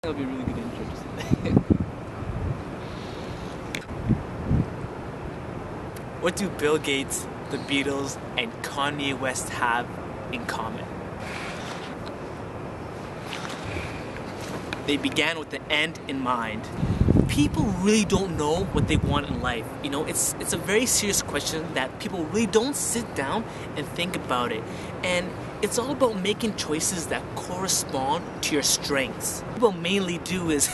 That'll be a really good intro. What do Bill Gates, the Beatles, and Kanye West have in common? They began with the end in mind. People really don't know what they want in life. You know, it's a very serious question that people really don't sit down and think about it. And it's all about making choices that correspond to your strengths. What people mainly do is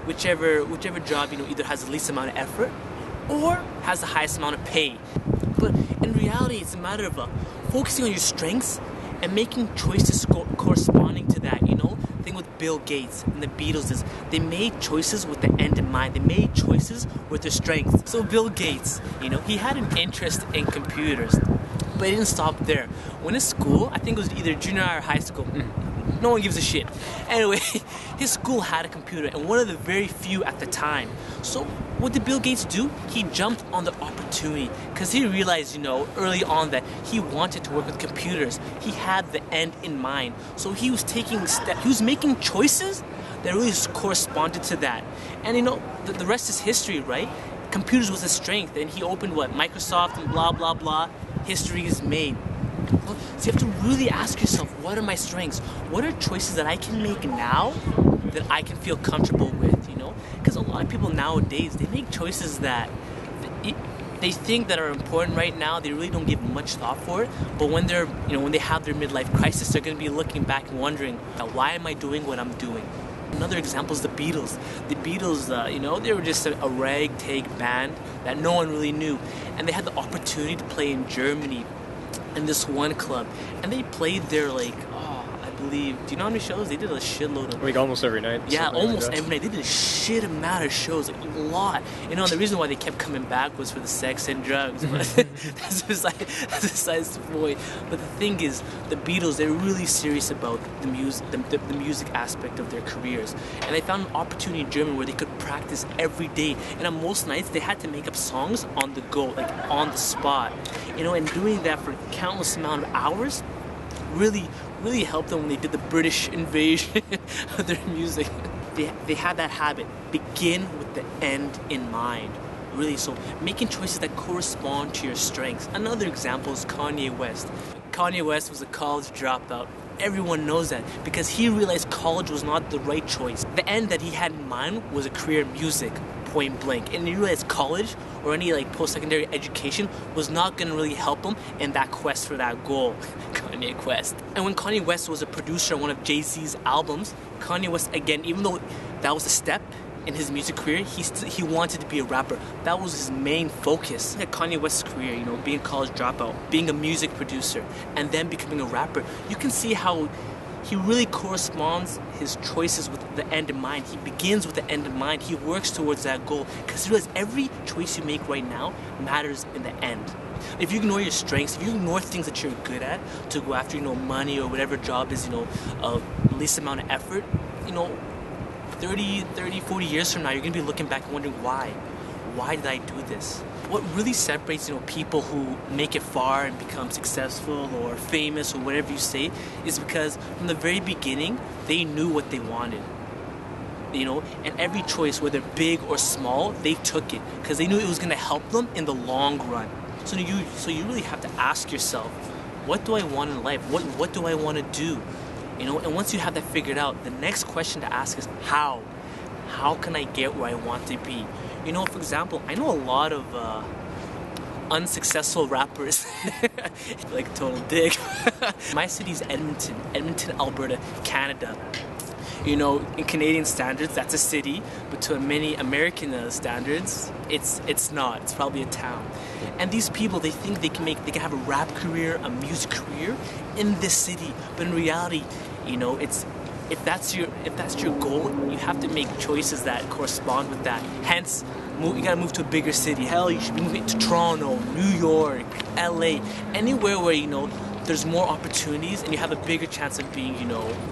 whichever job, either has the least amount of effort or has the highest amount of pay. But in reality, it's a matter of focusing on your strengths and making choices corresponding to that. The thing with Bill Gates and the Beatles is they made choices with the end in mind. They made choices with their strengths. So Bill Gates, he had an interest in computers, but he didn't stop there. When in school, I think it was either junior high or high school, no one gives a shit. Anyway, his school had a computer, and one of the very few at the time. So what did Bill Gates do? He jumped on the opportunity because he realized, early on that he wanted to work with computers. He had the end in mind. So he was taking steps. He was making choices that really corresponded to that. And the rest is history, right? Computers was his strength, and he opened Microsoft and blah blah blah. History is made. So you have to really ask yourself, what are my strengths? What are choices that I can make now that I can feel comfortable with, Because a lot of people nowadays, they make choices that they think that are important right now. They really don't give much thought for it. But when they're, when they have their midlife crisis, they're going to be looking back and wondering, why am I doing what I'm doing? Another example is the Beatles. The Beatles, they were just a ragtag band that no one really knew. And they had the opportunity to play in Germany in this one club. And they played there I believe, do you know how many shows? They did a shitload of... almost every night. Yeah, almost every night. They did a shit amount of shows, a lot. The reason why they kept coming back was for the sex and drugs. But that's besides the point. But the thing is, the Beatles, they're really serious about the music aspect of their careers. And they found an opportunity in Germany where they could practice every day. And on most nights, they had to make up songs on the go, on the spot. And doing that for countless amount of hours really helped them when they did the British invasion of their music. They had that habit. Begin with the end in mind. Really, so making choices that correspond to your strengths. Another example is Kanye West. Kanye West was a college dropout. Everyone knows that because he realized college was not the right choice. The end that he had in mind was a career in music, point blank. And he realized college or any post-secondary education was not going to really help him in that quest for that goal. Kanye West. And when Kanye West was a producer on one of Jay-Z's albums, Kanye West, again, even though that was a step in his music career, he wanted to be a rapper. That was his main focus. At Kanye West's career, being a college dropout, being a music producer, and then becoming a rapper, you can see how he really corresponds his choices with the end in mind. He begins with the end in mind. He works towards that goal because he realizes every choice you make right now matters in the end. If you ignore your strengths, if you ignore things that you're good at to go after, money or whatever job is, least amount of effort, 30, 40 years from now, you're going to be looking back and wondering why. Why did I do this? What really separates, people who make it far and become successful or famous or whatever you say is because from the very beginning, they knew what they wanted. And every choice, whether big or small, they took it because they knew it was going to help them in the long run. So you really have to ask yourself, what do I want in life? What do I want to do? And once you have that figured out, the next question to ask is how? How can I get where I want to be? For example, I know a lot of unsuccessful rappers, like total dick. My city's Edmonton, Alberta, Canada. In Canadian standards, that's a city, but to many American standards, it's not. It's probably a town. And these people, they think they can have a rap career, a music career in this city, but in reality, if that's your goal, you have to make choices that correspond with that. Hence, you gotta move to a bigger city. Hell, you should be moving to Toronto, New York, LA, anywhere where there's more opportunities and you have a bigger chance of being,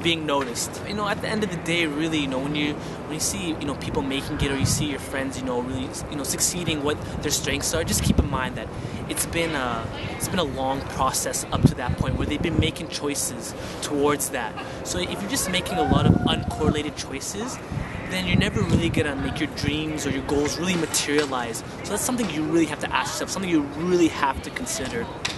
being noticed. At the end of the day, really, when you see, people making it, or you see your friends, really, succeeding, what their strengths are, just keep in mind that it's been a long process up to that point where they've been making choices towards that. So if you're just making a lot of uncorrelated choices, then you're never really gonna make your dreams or your goals really materialize. So that's something you really have to ask yourself, something you really have to consider.